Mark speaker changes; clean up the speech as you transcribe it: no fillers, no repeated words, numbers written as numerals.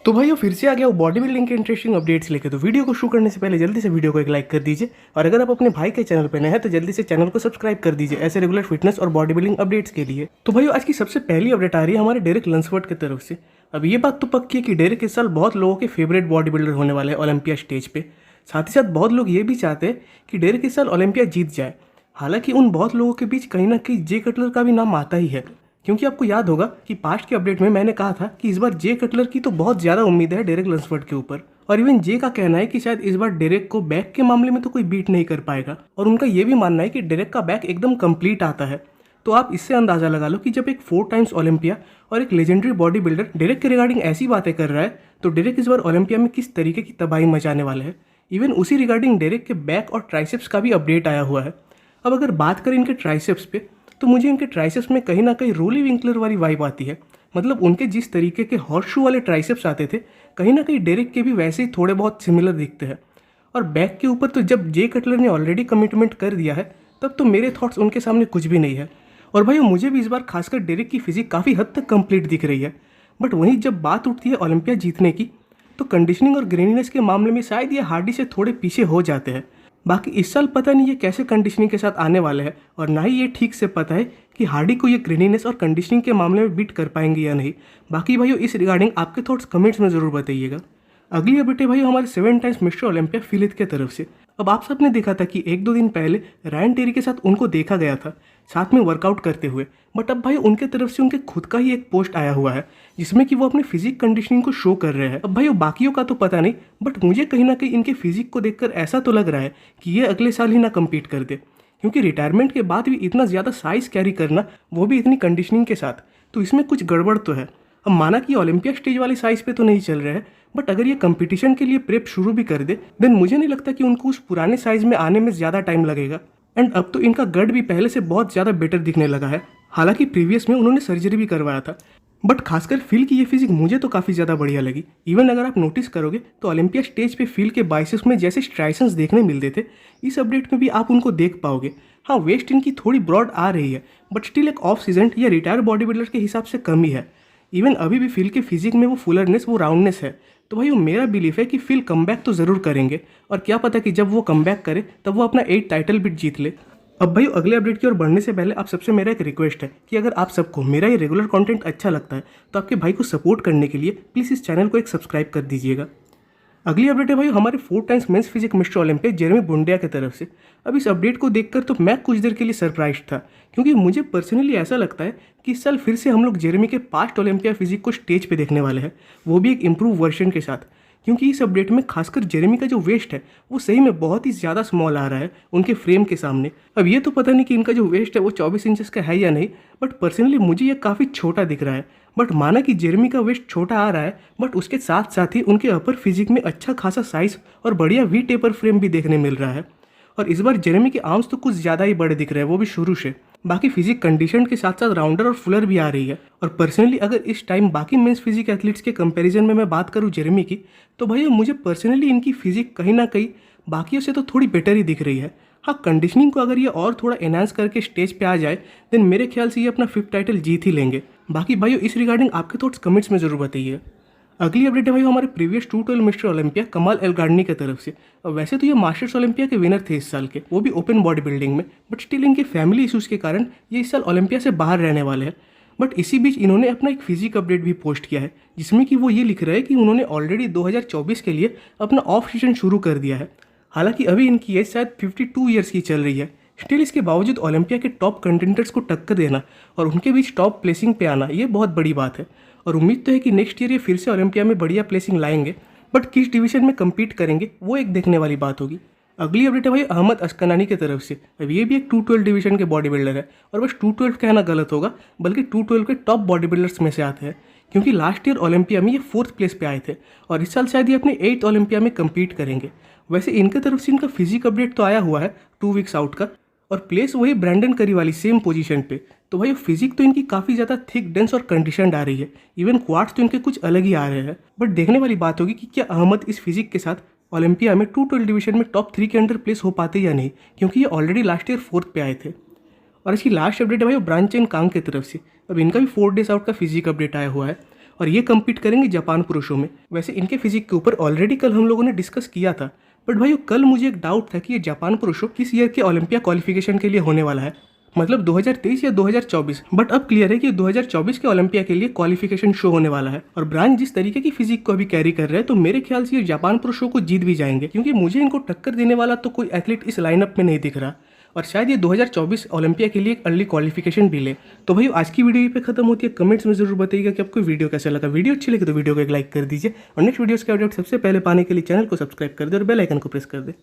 Speaker 1: तो भाइयों फिर से आ गया वो बॉडी बिल्डिंग के इंटरेस्टिंग अपडेट्स लेके। तो वीडियो को शुरू करने से पहले जल्दी से वीडियो को एक लाइक कर दीजिए, और अगर आप अपने भाई के चैनल पर नए हैं तो जल्दी से चैनल को सब्सक्राइब कर दीजिए ऐसे रेगुलर फिटनेस और बॉडी बिल्डिंग अपडेट्स के लिए। तो भाइयों आज की सबसे पहली अपडेट आ रही है हमारे डेरेक लंसवर्थ की तरफ से। अब ये बात तो पक्की है कि डेरेक इस साल बहुत लोगों के फेवरेट बॉडी बिल्डर होने वाले हैं ओलंपिया स्टेज पे। साथ ही साथ बहुत लोग ये भी चाहते हैं कि डेरेक इस साल ओलंपिया जीत जाए। हालांकि उन बहुत लोगों के बीच कहीं ना कहीं जे कटलर का भी नाम आता ही है, क्योंकि आपको याद होगा कि पास्ट के अपडेट में मैंने कहा था कि इस बार जे कटलर की तो बहुत ज़्यादा उम्मीद है डेरेक लंसवर्थ के ऊपर। और इवन जे का कहना है कि शायद इस बार डेरेक को बैक के मामले में तो कोई बीट नहीं कर पाएगा, और उनका ये भी मानना है कि डेरेक का बैक एकदम कंप्लीट आता है। तो आप इससे अंदाज़ा लगा लो कि जब एक 4 टाइम्स ओलंपिया और एक लेजेंडरी बॉडी बिल्डर डेरेक के रिगार्डिंग ऐसी बातें कर रहा है, तो डेरेक इस बार ओलंपिया में किस तरीके की तबाही मचाने वाले हैं। इवन उसी रिगार्डिंग डेरेक के बैक और ट्राइसेप्स का भी अपडेट आया हुआ है। अब अगर बात करें इनके ट्राइसेप्स पे, तो मुझे इनके ट्राइसेप्स में कहीं ना कहीं रोली विंकलर वाली वाइब आती है। मतलब उनके जिस तरीके के हॉर्स शू वाले ट्राइसेप्स आते थे, कहीं ना कहीं डेरेक के भी वैसे ही थोड़े बहुत सिमिलर दिखते हैं। और बैक के ऊपर तो जब जे कटलर ने ऑलरेडी कमिटमेंट कर दिया है, तब तो मेरे थॉट्स उनके सामने कुछ भी नहीं है। और भाई मुझे भी इस बार खासकर डेरेक की फिजिक काफ़ी हद तक कंप्लीट दिख रही है। बट वहीं जब बात उठती है ओलंपिया जीतने की, तो कंडीशनिंग और ग्रेनीनेस के मामले में शायद ये हार्डी से थोड़े पीछे हो जाते हैं। बाकी इस साल पता नहीं ये कैसे कंडीशनिंग के साथ आने वाले हैं, और ना ही ये ठीक से पता है कि हार्डी को ये ग्रेनीनेस और कंडीशनिंग के मामले में बीट कर पाएंगे या नहीं। बाकी भाइयों इस रिगार्डिंग आपके थॉट्स कमेंट्स में ज़रूर बताइएगा। अगली अपडेट है भाइयों हमारे 7 टाइम्स मिस्टर ओलंपिया फिलिथ के तरफ से। अब आप सबने देखा था कि 1-2 दिन पहले रायन टेरी के साथ उनको देखा गया था साथ में वर्कआउट करते हुए। बट अब भाई उनके तरफ से उनके खुद का ही एक पोस्ट आया हुआ है जिसमें कि वो अपने फिजिक कंडीशनिंग को शो कर रहे हैं। अब भाई बाकियों का तो पता नहीं, बट मुझे कहीं ना कहीं इनके फिजिक को देखकर ऐसा तो लग रहा है कि ये अगले साल ही ना कम्पीट कर दे, क्योंकि रिटायरमेंट के बाद भी इतना ज़्यादा साइज कैरी करना, वो भी इतनी कंडीशनिंग के साथ, तो इसमें कुछ गड़बड़ तो है। अब माना कि ओलंपिया स्टेज वाली साइज पे तो नहीं चल रहे हैं, बट अगर ये कंपटीशन के लिए प्रेप शुरू भी कर दे, देन मुझे नहीं लगता कि उनको उस पुराने साइज में आने में ज़्यादा टाइम लगेगा। एंड अब तो इनका गट भी पहले से बहुत ज़्यादा बेटर दिखने लगा है। हालांकि प्रीवियस में उन्होंने सर्जरी भी करवाया था, बट खासकर फील की ये फिजिक मुझे तो काफ़ी ज़्यादा बढ़िया लगी। इवन अगर आप नोटिस करोगे तो ओलंपिया स्टेज पे फील के बाइसेप्स में जैसे स्ट्राइशंस देखने मिलते थे, इस अपडेट में भी आप उनको देख पाओगे। हाँ, वेस्ट इनकी थोड़ी ब्रॉड आ रही है, बट स्टिल एक ऑफ सीजन या रिटायर बॉडी बिल्डर के हिसाब से कम ही है। इवन अभी भी फील के फिजिक में वो फुलरनेस, वो राउंडनेस है। तो भाई मेरा बिलीफ है कि फील कमबैक तो ज़रूर करेंगे, और क्या पता कि जब वो कमबैक करे तब वो अपना 8 टाइटल भी जीत ले। अब भाई अगले अपडेट की ओर बढ़ने से पहले आप सबसे मेरा एक रिक्वेस्ट है कि अगर आप सबको मेरा ये रेगुलर कंटेंट अच्छा लगता है तो आपके भाई को सपोर्ट करने के लिए प्लीज़ इस चैनल को एक सब्सक्राइब कर दीजिएगा। अगली अपडेट है भाई हमारे 4 times men's physique mister Olympia Jeremy Buendia की तरफ से। अब इस अपडेट को देखकर तो मैं कुछ देर के लिए सरप्राइज था, क्योंकि मुझे पर्सनली ऐसा लगता है कि इस साल फिर से हम लोग जेरेमी के पास्ट ओलंपिया फिजिक को स्टेज पे देखने वाले हैं, वो भी एक इम्प्रूव वर्जन के साथ। क्योंकि इस अपडेट में खासकर जेरेमी का जो वेस्ट है वो सही में बहुत ही ज़्यादा स्मॉल आ रहा है उनके फ्रेम के सामने। अब ये तो पता नहीं कि इनका जो वेस्ट है वो 24 इंचेस का है या नहीं, बट पर्सनली मुझे ये काफ़ी छोटा दिख रहा है। बट माना कि जेरेमी का वेस्ट छोटा आ रहा है, बट उसके साथ साथ ही उनके अपर फिजिक में अच्छा खासा साइज और बढ़िया वी टेपर फ्रेम भी देखने मिल रहा है। और इस बार जेरेमी के आर्म्स तो कुछ ज़्यादा ही बड़े दिख रहे हैं, वो भी शुरू से। बाकी फिजिक कंडीशन के साथ साथ राउंडर और फुलर भी आ रही है। और पर्सनली अगर इस टाइम बाकी मेंस फिजिक एथलीट्स के कंपैरिजन में मैं बात करूँ जेरेमी की, तो भैया मुझे पर्सनली इनकी फिजिक कहीं ना कहीं बाकियों से तो थोड़ी बेटर ही दिख रही है। हाँ, कंडीशनिंग को अगर ये और थोड़ा एनहांस करके स्टेज पे आ जाए, देन मेरे ख्याल से ये अपना 5th टाइटल जीत ही लेंगे। बाकी भाइयों इस रिगार्डिंग आपके थॉट्स कमेंट्स में ज़रूर बताइए। अगली अपडेट है भाई हमारे प्रीवियस 212 मिस्टर ओलंपिया कमाल एल्गार्डनी की तरफ से। अब वैसे तो ये मास्टर्स ओलंपिया के विनर थे इस साल के, वो भी ओपन बॉडी बिल्डिंग में, बट स्टिल इनके फैमिली इशूज़ के कारण ये इस साल ओलंपिया से बाहर रहने वाले हैं। बट इसी बीच इन्होंने अपना एक फिजिक अपडेट भी पोस्ट किया है, जिसमें कि वो ये लिख रहे हैं कि उन्होंने ऑलरेडी 2024 के लिए अपना ऑफ सीजन शुरू कर दिया है। हालांकि अभी इनकी एज शायद 52 ईयर्स की चल रही है। स्टिल इसके बावजूद ओलंपिया के टॉप कंटेंडर्स को टक्कर देना और उनके बीच टॉप प्लेसिंग पे आना, ये बहुत बड़ी बात है। और उम्मीद तो है कि नेक्स्ट ईयर ये फिर से ओलंपिया में बढ़िया प्लेसिंग लाएंगे, बट किस डिवीजन में कम्पीट करेंगे वो एक देखने वाली बात होगी। अगली अपडेट है भाई अहमद अस्कनानी की तरफ से। अब ये भी एक 212 डिवीजन के बॉडी बिल्डर है, और बस 212 कहना गलत होगा, बल्कि 212 के टॉप बॉडी बिल्डर्स में से आते हैं, क्योंकि लास्ट ईयर ओलंपिया में ये 4th प्लेस पे आए थे, और इस साल शायद ये अपने 8th ओलंपिया में कम्पीट करेंगे। वैसे इनके तरफ से इनका फिजिक अपडेट तो आया हुआ है 2 वीक्स आउट का, और प्लेस वही ब्रैंडन करी वाली सेम पोजीशन पे। तो भाई फिजिक तो इनकी काफ़ी ज़्यादा थिक, डेंस और कंडीशनड आ रही है। इवन क्वाड्स तो इनके कुछ अलग ही आ रहे हैं। बट देखने वाली बात होगी कि क्या अहमद इस फिजिक के साथ ओलंपिया में 212 डिवीजन में टॉप 3 के अंदर प्लेस हो पाते या नहीं, क्योंकि ये ऑलरेडी लास्ट ईयर 4th पे आए थे। और इसकी लास्ट अपडेट है भाई ब्रांचेन कांग की तरफ से। अब इनका भी 4 डेज आउट का फिजिक अपडेट आया हुआ है। और ये कम्पीट करेंगे जापान पुरुषों में। वैसे इनके फिजिक के ऊपर ऑलरेडी कल हम लोगों ने डिस्कस किया था, बट भाई कल मुझे एक डाउट था कि ये जापान पुरुषों किस ईयर के ओलंपिया क्वालिफिकेशन के लिए होने वाला है, मतलब 2023 या 2024। बट अब क्लियर है कि 2024 के ओलंपिया के लिए क्वालिफिकेशन शो होने वाला है। और ब्रांड जिस तरीके की फिजिक को अभी कैरी कर रहे हैं तो मेरे ख्याल से ये जापान पुरुषों को जीत भी जाएंगे, क्योंकि मुझे इनको टक्कर देने वाला तो कोई एथलीट इस लाइनअप में नहीं दिख रहा। और शायद ये 2024 ओलंपिया के लिए एक अर्ली क्वालिफिकेशन भी ले। तो भाई आज की वीडियो पे खत्म होती है। कमेंट्स में जरूर बताइएगा कि आपको वीडियो कैसा लगा। वीडियो अच्छी लगे तो वीडियो को एक लाइक कर दीजिए और नेक्स्ट वीडियोस के अपडेट सबसे पहले पाने के लिए चैनल को सब्सक्राइब कर दे और बेल आइकन को प्रेस कर दे।